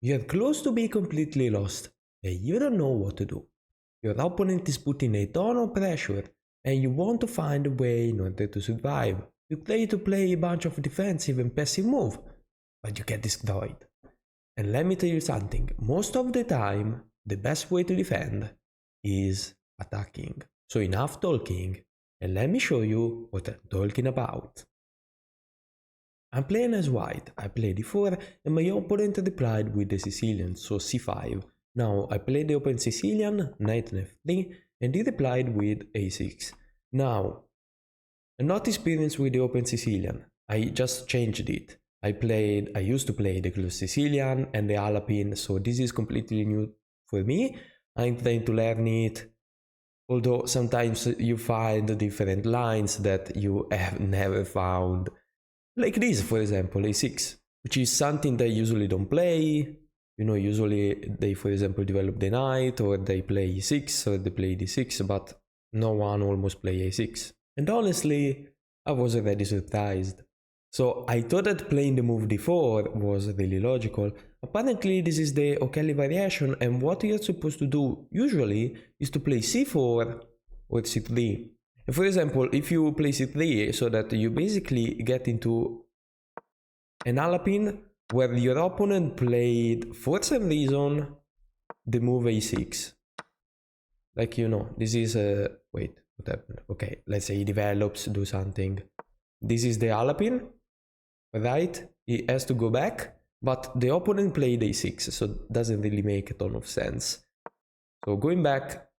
You're close to being completely lost, and you don't know what to do. Your opponent is putting a ton of pressure, and you want to find a way in order to survive. You try to play a bunch of defensive and passive moves, but you get destroyed. And let me tell you something, most of the time, the best way to defend is attacking. So enough talking, and let me show you what I'm talking about. I'm playing as white, I played d4 and my opponent replied with the Sicilian, so c5. Now I played the open Sicilian, knight on f3, and he replied with a6. Now, I'm not experienced with the open Sicilian, I just changed it. I used to play the closed Sicilian and the Alapin, so this is completely new for me. I'm trying to learn it, although sometimes you find different lines that you have never found. Like this, for example, a6, which is something they usually don't play. You know, usually they, for example, develop the knight, or they play e6, or they play d6, but no one almost play a6. And honestly, I was already surprised. So I thought that playing the move d4 was really logical. Apparently this is the O'Kelly variation, and what you're supposed to do usually is to play c4 or c3. For example, if you play c3, so that you basically get into an Alapin where your opponent played, for some reason, the move a6. Like, you know, this is a... wait, what happened? Okay, let's say he develops, do something. This is the Alapin, right? He has to go back, but the opponent played a6, so it doesn't really make a ton of sense. So going back,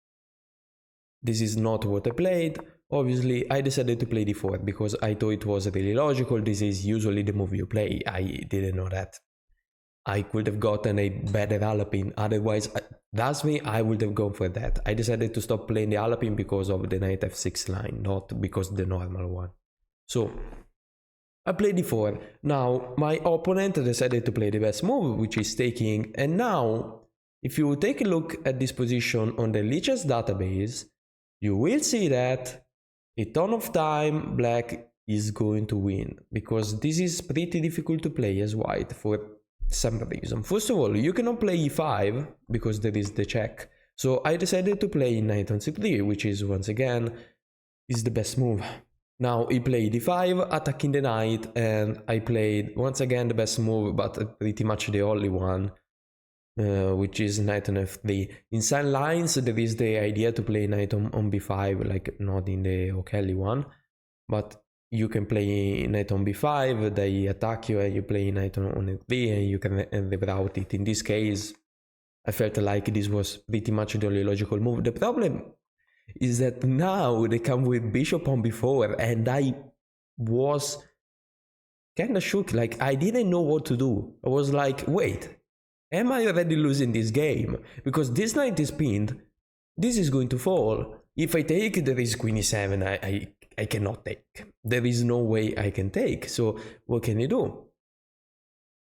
this is not what I played. Obviously, I decided to play d4 because I thought it was really logical. This is usually the move you play. I didn't know that. I could have gotten a better Alapin. Otherwise, that's me, I would have gone for that. I decided to stop playing the Alapin because of the knight f6 line, not because of the normal one. So, I played d4. Now, my opponent decided to play the best move, which is taking. And now, if you take a look at this position on the Lichess database, you will see that a ton of time black is going to win, because this is pretty difficult to play as white for some reason. First of all, you cannot play e5 because there is the check. So I decided to play knight on c3, which is once again is the best move. Now he played e5, attacking the knight, and I played once again the best move, but pretty much the only one, which is knight on f3. In some lines there is the idea to play knight on b5, like not in the O'Kelly one, but you can play knight on b5, they attack you and you play knight on f3 and you can reroute it. In this case, I felt like this was pretty much the only logical move. The problem is that now they come with bishop on b4 and I was kinda shook, like I didn't know what to do. I was like, wait, am I already losing this game? Because this knight is pinned, this is going to fall. If I take, there is queen e7, I cannot take. There is no way I can take, so what can you do?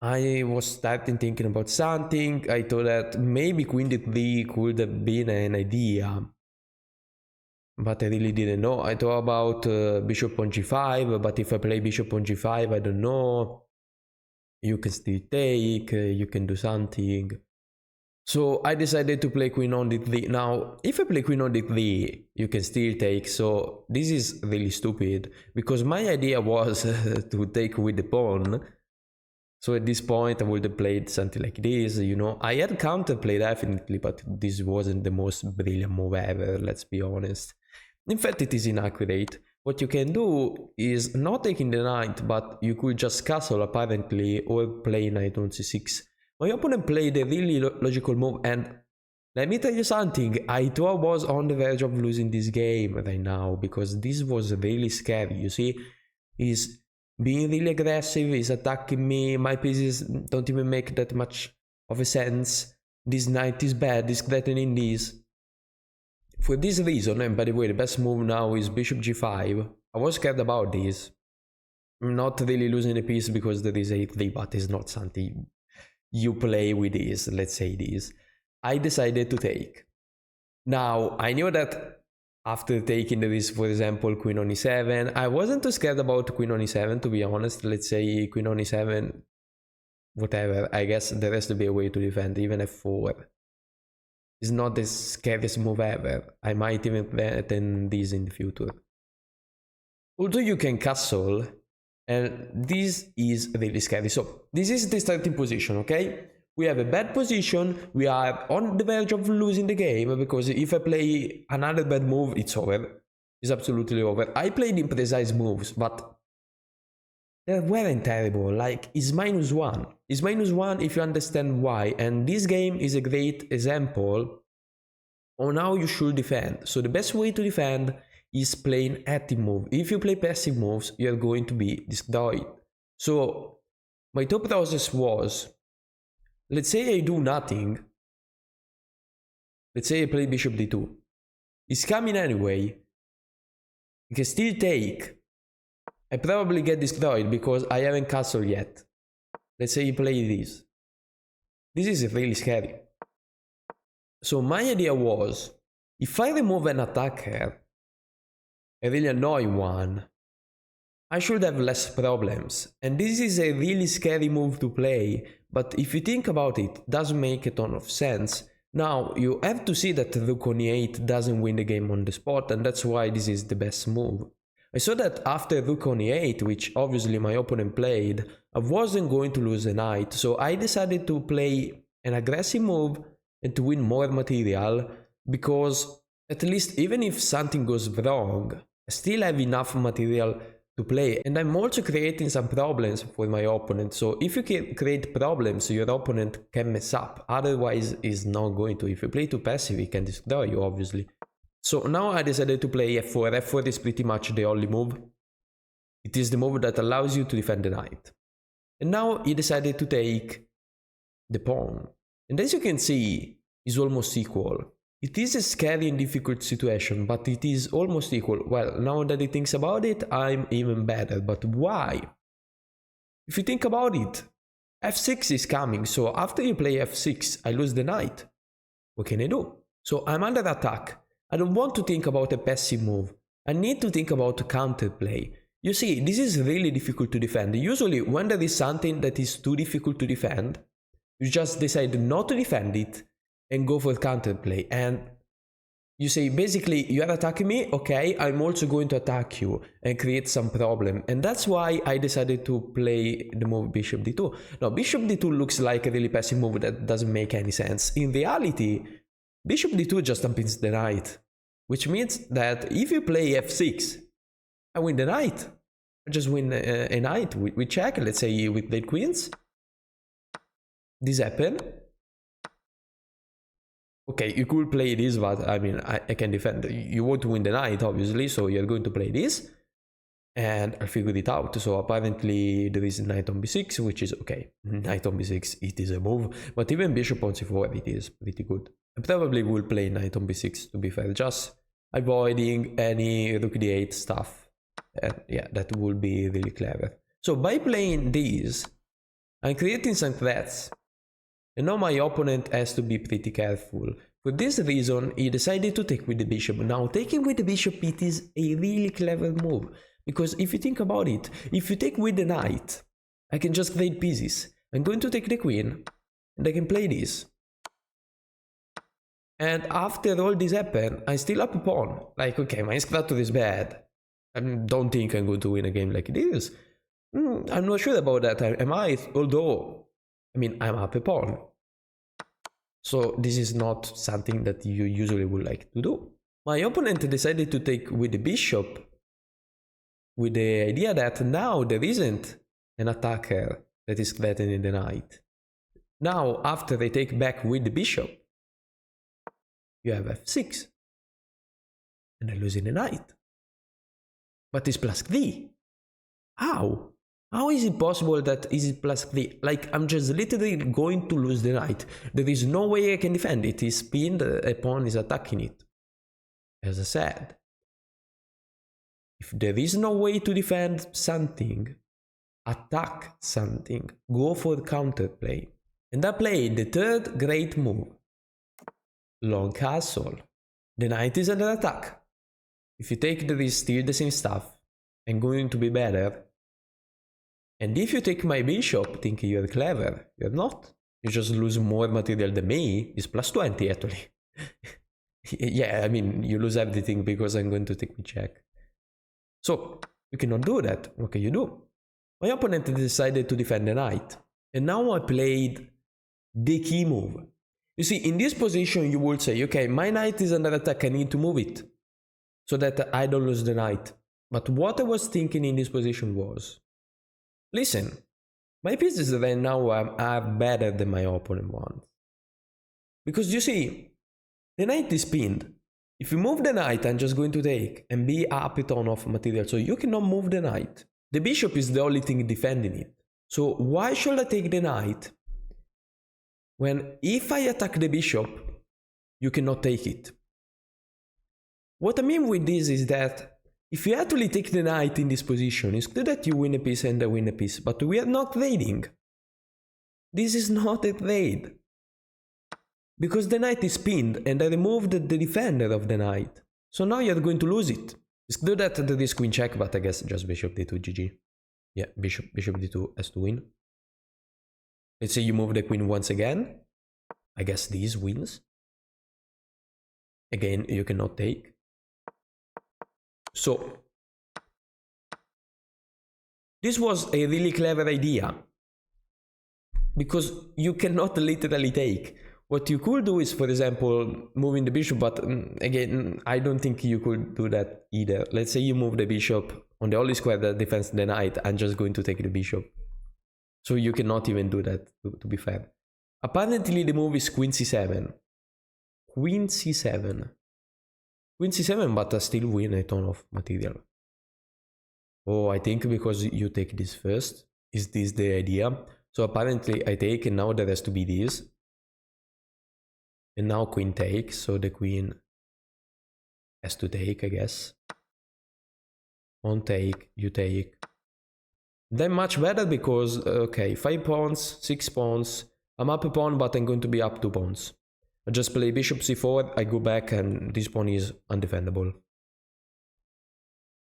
I was starting thinking about something. I thought that maybe queen d3 could have been an idea, but I really didn't know. I thought about bishop on g5, but if I play bishop on g5, I don't know. You can still take, you can do something. So I decided to play queen on d3. Now, if I play queen on d3, you can still take. So this is really stupid, because my idea was to take with the pawn. So at this point I would have played something like this, you know. I had counterplay definitely, but this wasn't the most brilliant move ever, let's be honest. In fact, it is inaccurate. What you can do is not taking the knight, but you could just castle apparently, or play knight on c6. My opponent played a really logical move, and let me tell you something, I thought I was on the verge of losing this game right now, because this was really scary. You see, he's being really aggressive, he's attacking me, my pieces don't even make that much of a sense. This knight is bad, he's threatening this. For this reason, and by the way, the best move now is bishop g5. I was scared about this. I'm not really losing a piece because there is a3, but it's not something you play with this, let's say this. I decided to take. Now, I knew that after taking there is, for example, queen on e7. I wasn't too scared about queen on e7, to be honest. Let's say queen on e7 whatever. I guess there has to be a way to defend. Even f4 is not the scariest move ever. I might even threaten this in the future. Although you can castle, and this is really scary. So this is the starting position, okay? We have a bad position, we are on the verge of losing the game, because if I play another bad move, it's over. It's absolutely over. I played imprecise moves, but they weren't terrible. Like, it's -1. It's -1 if you understand why, and this game is a great example on how you should defend. So the best way to defend is playing active move. If you play passive moves, you're going to be destroyed. So my thought process was, let's say I do nothing. Let's say I play bishop d2. It's coming anyway. I can still take. I probably get destroyed because I haven't castled yet. Let's say you play this. This is really scary. So my idea was, if I remove an attacker, a really annoying one, I should have less problems. And this is a really scary move to play, but if you think about it, it does make a ton of sense. Now, you have to see that rook on e8 doesn't win the game on the spot, and that's why this is the best move. I saw that after rook on e8, which obviously my opponent played, I wasn't going to lose a knight, so I decided to play an aggressive move and to win more material, because at least even if something goes wrong, I still have enough material to play, and I'm also creating some problems for my opponent. So if you can create problems, your opponent can mess up, otherwise he's not going to. If you play too passive, he can destroy you, obviously. So now I decided to play f4. f4 is pretty much the only move. It is the move that allows you to defend the knight. And now he decided to take the pawn. And as you can see, it's almost equal. It is a scary and difficult situation, but it is almost equal. Well, now that he thinks about it, I'm even better. But why? If you think about it, f6 is coming, so after you play f6, I lose the knight. What can I do? So I'm under attack. I don't want to think about a passive move. I need to think about counterplay. You see, this is really difficult to defend. Usually, when there is something that is too difficult to defend, you just decide not to defend it and go for counterplay. And you say, basically, you are attacking me, okay, I'm also going to attack you and create some problem. And that's why I decided to play the move bishop d2. Now, bishop d2 looks like a really passive move that doesn't make any sense. In reality, bishop d2 just unpins the knight, which means that if you play f6, I win the knight. I just win a knight. We check, let's say we played queens. This happened. Okay, you could play this, but I mean, I can defend. You want to win the knight, obviously, so you're going to play this. And I figured it out. So apparently there is knight on b6, which is okay. Knight on b6, it is a move. But even bishop on c4, it is pretty good. I probably will play knight on b6, to be fair, just avoiding any rook d8 stuff. And yeah, that would be really clever. So by playing these, I'm creating some threats. And now my opponent has to be pretty careful. For this reason, he decided to take with the bishop. Now, taking with the bishop, it is a really clever move. Because if you think about it, if you take with the knight, I can just trade pieces. I'm going to take the queen, and I can play this. And after all this happened, I still up a pawn. Like, okay, my structure is bad. I don't think I'm going to win a game like this. I'm not sure about that. I might, although, I mean, I'm up a pawn. So this is not something that you usually would like to do. My opponent decided to take with the bishop, with the idea that now there isn't an attacker that is threatening the knight. Now, after they take back with the bishop, you have f6. And I'm losing the knight. But it's plus 3. How? How is it possible that is it plus 3? Like, I'm just literally going to lose the knight. There is no way I can defend it. It's pinned, a pawn is attacking it. As I said, if there is no way to defend something, attack something, go for counterplay. And I played the third great move. Long castle. The knight is under attack. If you take there is still the same stuff and going to be better, And if you take my bishop thinking you're clever, you're not. You just lose more material than me. It's plus 20 actually. Yeah, I mean, you lose everything because I'm going to take my check. So, you cannot do that. What can you do? My opponent decided to defend the knight. And now I played the key move. You see, in this position you would say, okay, my knight is under attack, I need to move it so that I don't lose the knight. But what I was thinking in this position was, listen, my pieces right now are better than my opponent wants. Because you see, the knight is pinned. If you move the knight, I'm just going to take and be up a ton of material, so you cannot move the knight. The bishop is the only thing defending it. So why should I take the knight when if I attack the bishop, you cannot take it? What I mean with this is that if you actually take the knight in this position, it's good that you win a piece and I win a piece, but we are not trading. This is not a trade. Because the knight is pinned and I removed the defender of the knight. So now you're going to lose it. It's good that there is queen check, but I guess just bishop d2 GG. Yeah, bishop d2 has to win. Let's say you move the queen once again. I guess these wins. Again, you cannot take. So, this was a really clever idea. Because you cannot literally take. What you could do is, for example, moving the bishop, but again, I don't think you could do that either. Let's say you move the bishop on the only square that defends the knight, I'm just going to take the bishop. So you cannot even do that, to be fair. Apparently the move is queen c7. Queen c7. Queen c7, but I still win a ton of material. Oh, I think because you take this first. Is this the idea? So apparently I take, and now there has to be this. And now queen takes, so the queen has to take, I guess. On take, you take. Then much better because, okay, 5 pawns, 6 pawns. I'm up a pawn, but I'm going to be up 2 pawns. I just play bishop c4, I go back, and this pawn is undefendable.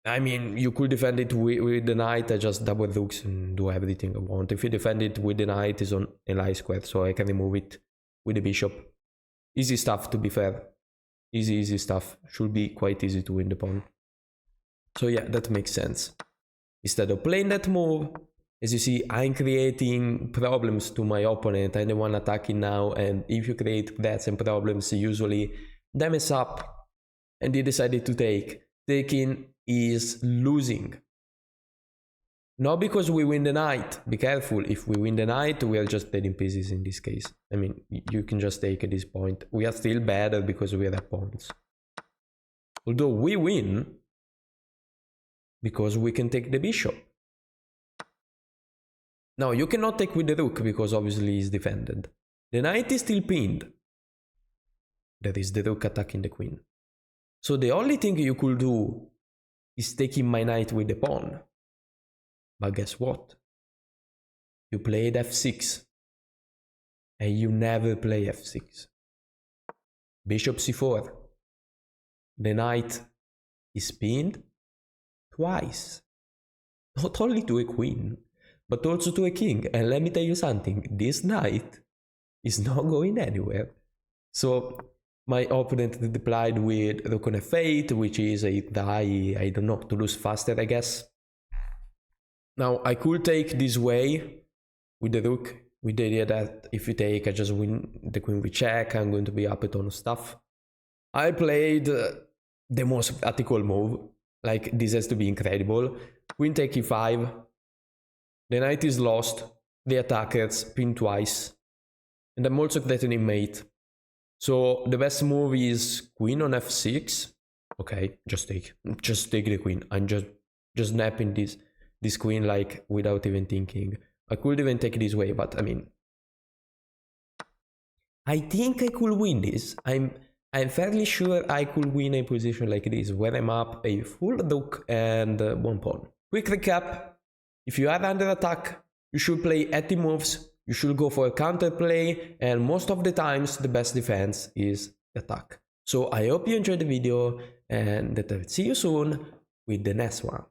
I mean, you could defend it with the knight, I just double rooks and do everything I want. If you defend it with the knight, it's on a lie square, so I can remove it with the bishop. Easy stuff, to be fair. Easy stuff. Should be quite easy to win the pawn. So yeah, that makes sense. Instead of playing that move, as you see, I'm creating problems to my opponent. I'm the one attacking now, and if you create threats and problems, usually they mess up and they decided to take. Taking is losing. Not because we win the knight. Be careful, if we win the knight, we are just trading pieces in this case. I mean, you can just take at this point. We are still better because we are at pawns. Although we win because we can take the bishop. Now, you cannot take with the rook because obviously it's defended. The knight is still pinned. There is the rook attacking the queen. So the only thing you could do is taking my knight with the pawn. But guess what? You played f6. And you never play f6. Bishop c4. The knight is pinned twice. Not only to a queen, but also to a king. And let me tell you something, this knight is not going anywhere. So my opponent replied with rook on f8, which is a die, I don't know, to lose faster, I guess. Now, I could take this way with the rook, with the idea that if you take, I just win the queen with check, I'm going to be up a ton of stuff. I played the most practical move, like this has to be incredible. Queen take e5, the knight is lost, the attackers pin twice, and I'm also threatening mate. So the best move is queen on f6. Okay, just take the queen. I'm just snapping this queen like without even thinking. I could even take this way, but I mean, I think I could win this. I'm fairly sure I could win a position like this, where I'm up a full rook and 1 pawn. Quick recap, if you are under attack, you should play active moves, you should go for a counterplay, and most of the times the best defense is attack. So I hope you enjoyed the video and that I'll see you soon with the next one.